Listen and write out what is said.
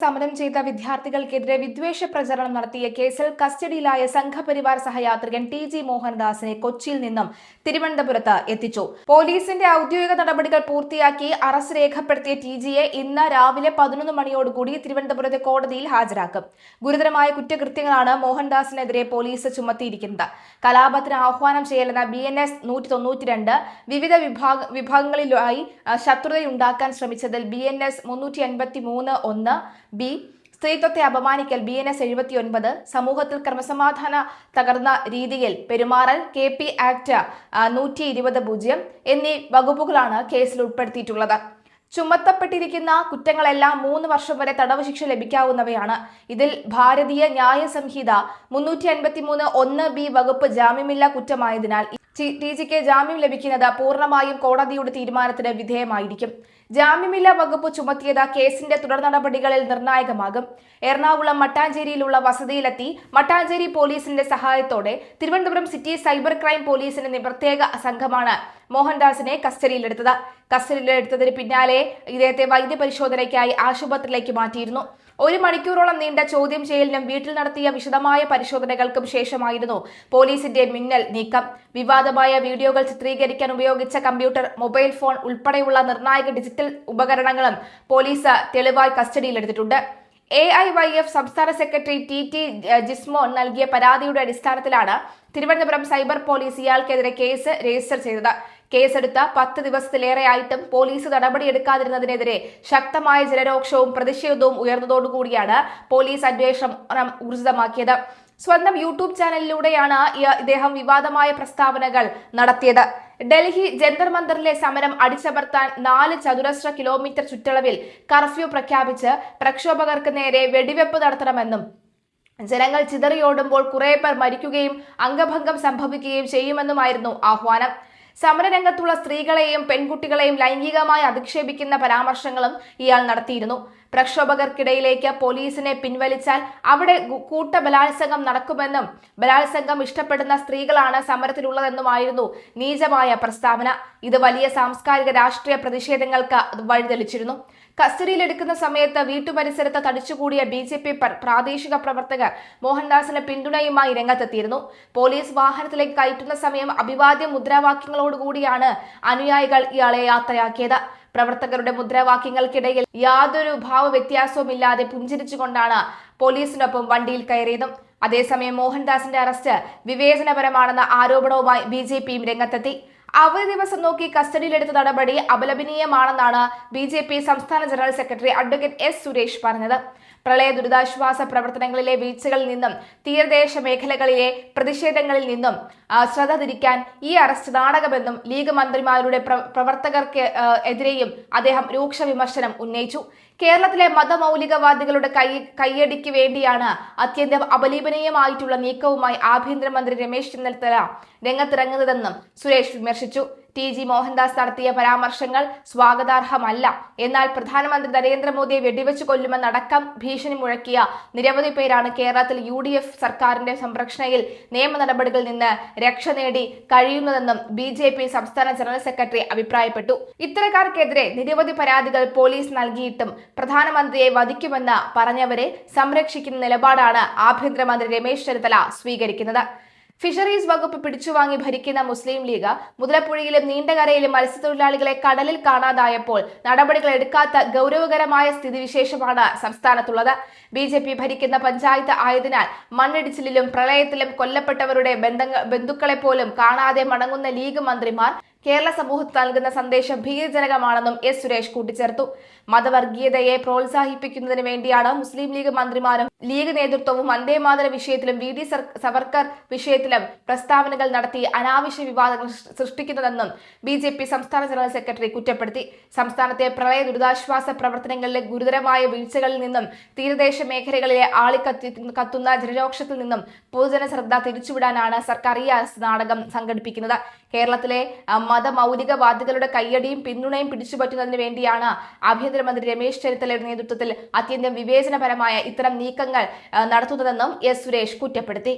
സമരം ചെയ്ത വിദ്യാർത്ഥികൾക്കെതിരെ വിദ്വേഷ പ്രചരണം നടത്തിയ കേസിൽ കസ്റ്റഡിയിലായ സംഘപരിവാർ സഹയാത്രികൻ ടി.ജി. മോഹൻദാസിനെ കൊച്ചിയിൽ നിന്നും തിരുവനന്തപുരത്ത് എത്തിച്ചു. പോലീസിന്റെ ഔദ്യോഗിക നടപടികൾ പൂർത്തിയാക്കി അറസ്റ്റ് രേഖപ്പെടുത്തിയ ടി.ജിയെ ഇന്ന് രാവിലെ 11 മണിയോടുകൂടി തിരുവനന്തപുരത്തെ കോടതിയിൽ ഹാജരാക്കും. ഗുരുതരമായ കുറ്റകൃത്യങ്ങളാണ് മോഹൻദാസിനെതിരെ പോലീസ് ചുമത്തിയിരിക്കുന്നത്. കലാപത്തിന് ആഹ്വാനം ചെയ്യലെന്ന BNS 192, വിവിധ വിഭാഗങ്ങളിലായി ശത്രുതയുണ്ടാക്കാൻ ശ്രമിച്ചതിൽ BNS 353(1) ബി, സ്ത്രീത്വത്തെ അപമാനിക്കൽ BNS 79, സമൂഹത്തിൽ ക്രമസമാധാന തകർന്ന രീതിയിൽ പെരുമാറൽ KP ആക്ട് 120(0) എന്നീ വകുപ്പുകളാണ് കേസിൽ ഉൾപ്പെടുത്തിയിട്ടുള്ളത്. ചുമത്തപ്പെട്ടിരിക്കുന്ന കുറ്റങ്ങളെല്ലാം 3 വർഷം വരെ തടവ് ശിക്ഷ ലഭിക്കാവുന്നവയാണ്. ഇതിൽ ഭാരതീയ ന്യായ സംഹിത 353(1) ബി വകുപ്പ് ജാമ്യമില്ലാ കുറ്റമായതിനാൽ ടി.ജിക്ക് ജാമ്യം ലഭിക്കുന്നത് പൂർണ്ണമായും കോടതിയുടെ തീരുമാനത്തിന് വിധേയമായിരിക്കും. ജാമ്യമില്ലാ വകുപ്പ് ചുമത്തിയത് കേസിന്റെ തുടർ നടപടികളിൽ നിർണായകമാകും. എറണാകുളം മട്ടാഞ്ചേരിയിലുള്ള വസതിയിലെത്തി മട്ടാഞ്ചേരി പോലീസിന്റെ സഹായത്തോടെ തിരുവനന്തപുരം സിറ്റി സൈബർ ക്രൈം പോലീസിന്റെ പ്രത്യേക സംഘമാണ് മോഹൻദാസിനെ കസ്റ്റഡിയിലെടുത്തത്. കസ്റ്റഡിയിലെടുത്തതിന് പിന്നാലെ ഇദ്ദേഹത്തെ വൈദ്യപരിശോധനയ്ക്കായി ആശുപത്രിയിലേക്ക് മാറ്റിയിരുന്നു. 1 മണിക്കൂറോളം നീണ്ട ചോദ്യം ചെയ്യലിനും വീട്ടിൽ നടത്തിയ വിശദമായ പരിശോധനകൾക്കും ശേഷമായിരുന്നു പോലീസിന്റെ മിന്നൽ നീക്കം. വിവാദമായ വീഡിയോകൾ ചിത്രീകരിക്കാൻ ഉപയോഗിച്ച കമ്പ്യൂട്ടർ, മൊബൈൽ ഫോൺ ഉൾപ്പെടെയുള്ള നിർണായക ഡിജിറ്റൽ ഉപകരണങ്ങളും പോലീസ് തെളിവായി കസ്റ്റഡിയിലെടുത്തിട്ടുണ്ട്. AIYF സംസ്ഥാന സെക്രട്ടറി TT ജിസ്മോൻ നൽകിയ പരാതിയുടെ അടിസ്ഥാനത്തിലാണ് തിരുവനന്തപുരം സൈബർ പോലീസ് ഇയാൾക്കെതിരെ കേസ് രജിസ്റ്റർ ചെയ്തത്. കേസെടുത്ത 10 ദിവസത്തിലേറെയായിട്ടും പോലീസ് നടപടിയെടുക്കാതിരുന്നതിനെതിരെ ശക്തമായ ജനരോക്ഷവും പ്രതിഷേധവും ഉയർന്നതോടുകൂടിയാണ് പോലീസ് അന്വേഷണം ഊർജിതമാക്കിയത്. സ്വന്തം യൂട്യൂബ് ചാനലിലൂടെയാണ് ഇദ്ദേഹം വിവാദമായ പ്രസ്താവനകൾ നടത്തിയത്. ഡൽഹി ജന്തർ മന്ദറിലെ സമരം അടിച്ചമർത്താൻ 4 ചതുരശ്ര കിലോമീറ്റർ ചുറ്റളവിൽ കർഫ്യൂ പ്രഖ്യാപിച്ച് പ്രക്ഷോഭകർക്ക് നേരെ വെടിവെപ്പ് നടത്തണമെന്നും ജനങ്ങൾ ചിതറിയോടുമ്പോൾ കുറെ പേർ മരിക്കുകയും അംഗഭംഗം സംഭവിക്കുകയും ചെയ്യുമെന്നുമായിരുന്നു ആഹ്വാനം. സമരരംഗത്തുള്ള സ്ത്രീകളെയും പെൺകുട്ടികളെയും ലൈംഗികമായി അധിക്ഷേപിക്കുന്ന പരാമർശങ്ങളും ഇയാൾ നടത്തിയിരുന്നു. പ്രക്ഷോഭകർക്കിടയിലേക്ക് പോലീസിനെ പിൻവലിച്ചാൽ അവിടെ കൂട്ടബലാത്സംഗം നടക്കുമെന്നും ബലാത്സംഗം ഇഷ്ടപ്പെടുന്ന സ്ത്രീകളാണ് സമരത്തിലുള്ളതെന്നുമായിരുന്നു നീചമായ പ്രസ്താവന. ഇത് വലിയ സാംസ്കാരിക രാഷ്ട്രീയ പ്രതിഷേധങ്ങൾക്ക് വഴിതെളിച്ചിരുന്നു. കസ്റ്റഡിയിലെടുക്കുന്ന സമയത്ത് വീട്ടുപരിസരത്ത് തടിച്ചുകൂടിയ BJP പ്രാദേശിക പ്രവർത്തകർ മോഹൻദാസിന് പിന്തുണയുമായി രംഗത്തെത്തിയിരുന്നു. പോലീസ് വാഹനത്തിലേക്ക് കയറ്റുന്ന സമയം അഭിവാദ്യ മുദ്രാവാക്യങ്ങളോടുകൂടിയാണ് അനുയായികൾ ഇയാളെ യാത്രയാക്കിയത്. പ്രവർത്തകരുടെ മുദ്രാവാക്യങ്ങൾക്കിടയിൽ യാതൊരു ഭാവവ്യത്യാസവുമില്ലാതെ പുഞ്ചിരിച്ചുകൊണ്ടാണ് പോലീസിനൊപ്പം വണ്ടിയിൽ കയറിയതും. അതേസമയം മോഹൻദാസിന്റെ അറസ്റ്റ് വിവേചനപരമാണെന്ന ആരോപണവുമായി BJPയും രംഗത്തെത്തി. അവധി ദിവസം നോക്കി കസ്റ്റഡിയിലെടുത്ത നടപടി അപലപനീയമാണെന്നാണ് BJP സംസ്ഥാന general secretary advocate S. Suresh പറഞ്ഞത്. പ്രളയ ദുരിതാശ്വാസ പ്രവർത്തനങ്ങളിലെ വീഴ്ചകളിൽ നിന്നും തീരദേശ മേഖലകളിലെ പ്രതിഷേധങ്ങളിൽ നിന്നും ശ്രദ്ധ തിരിക്കാൻ ഈ അറസ്റ്റ് നാടകമെന്നും ലീഗ് മന്ത്രിമാരുടെ പ്രവർത്തകർക്ക് എതിരെയും അദ്ദേഹം രൂക്ഷ വിമർശനം ഉന്നയിച്ചു. കേരളത്തിലെ മതമൗലികവാദികളുടെ കയ്യടിക്ക് വേണ്ടിയാണ് അത്യന്തം അപലപനീയമായിട്ടുള്ള നീക്കവുമായി ആഭ്യന്തരമന്ത്രി രമേശ് ചെന്നിത്തല രംഗത്തിറങ്ങുന്നതെന്നും സുരേഷ് വിമർശിച്ചു. T.G. മോഹൻദാസ് നടത്തിയ പരാമർശങ്ങൾ സ്വാഗതാർഹമല്ല. എന്നാൽ പ്രധാനമന്ത്രി നരേന്ദ്രമോദിയെ വെടിവെച്ചു കൊല്ലുമെന്നടക്കം ഭീഷണി മുഴക്കിയ നിരവധി പേരാണ് കേരളത്തിൽ UDF സർക്കാരിന്റെ സംരക്ഷണയിൽ നിയമ നടപടികളിൽ നിന്ന് രക്ഷ നേടി കഴിയുന്നതെന്നും BJP സംസ്ഥാന ജനറൽ സെക്രട്ടറി അഭിപ്രായപ്പെട്ടു. ഇത്തരക്കാർക്കെതിരെ നിരവധി പരാതികൾ പോലീസ് നൽകിയിട്ടും പ്രധാനമന്ത്രിയെ വധിക്കുമെന്ന് പറഞ്ഞവരെ സംരക്ഷിക്കുന്ന നിലപാടാണ് ആഭ്യന്തരമന്ത്രി രമേശ് ചെന്നിത്തല സ്വീകരിക്കുന്നത്. ഫിഷറീസ് വകുപ്പ് പിടിച്ചുവാങ്ങി ഭരിക്കുന്ന മുസ്ലിം ലീഗ് മുതലപ്പുഴയിലും നീണ്ടകരയിലും മത്സ്യത്തൊഴിലാളികളെ കടലിൽ കാണാതായപ്പോൾ നടപടികൾ എടുക്കാത്ത ഗൗരവകരമായ സ്ഥിതിവിശേഷമാണ് സംസ്ഥാനത്തുള്ളത്. BJP ഭരിക്കുന്ന പഞ്ചായത്ത് ആയതിനാൽ മണ്ണിടിച്ചിലിലും പ്രളയത്തിലും കൊല്ലപ്പെട്ടവരുടെ ബന്ധുക്കളെ പോലും കാണാതെ മടങ്ങുന്ന ലീഗ് മന്ത്രിമാർ കേരള സമൂഹത്തിന് നൽകുന്ന സന്ദേശം ഭീതിജനകമാണെന്നും S. സുരേഷ് കൂട്ടിച്ചേർത്തു. മതവർഗീയതയെ പ്രോത്സാഹിപ്പിക്കുന്നതിന് വേണ്ടിയാണ് മുസ്ലിം ലീഗ് മന്ത്രിമാരും ലീഗ് നേതൃത്വവും വന്ദേമാതര വിഷയത്തിലും VD സവർക്കർ വിഷയത്തിലും പ്രസ്താവനകൾ നടത്തി അനാവശ്യ വിവാദങ്ങൾ സൃഷ്ടിക്കുന്നതെന്നും BJP സംസ്ഥാന ജനറൽ സെക്രട്ടറി കുറ്റപ്പെടുത്തി. സംസ്ഥാനത്തെ പ്രളയ ദുരിതാശ്വാസ പ്രവർത്തനങ്ങളിലെ ഗുരുതരമായ വീഴ്ചകളിൽ നിന്നും തീരദേശ മേഖലകളിലെ കത്തുന്ന ജനരോക്ഷത്തിൽ നിന്നും പൊതുജന ശ്രദ്ധ തിരിച്ചുവിടാനാണ് സർക്കാർ ഈ അറസ്റ്റ് നാടകം സംഘടിപ്പിക്കുന്നത്. കേരളത്തിലെ മതമൗലികവാദികളുടെ കയ്യടിയും പിന്തുണയും പിടിച്ചുപറ്റുന്നതിന് വേണ്ടിയാണ് ആഭ്യന്തരമന്ത്രി രമേശ് ചെന്നിത്തലയുടെ നേതൃത്വത്തിൽ അത്യന്തം വിവേചനപരമായ ഇത്തരം നീക്കങ്ങൾ നടത്തുന്നതെന്നും S. സുരേഷ് കുറ്റപ്പെടുത്തി.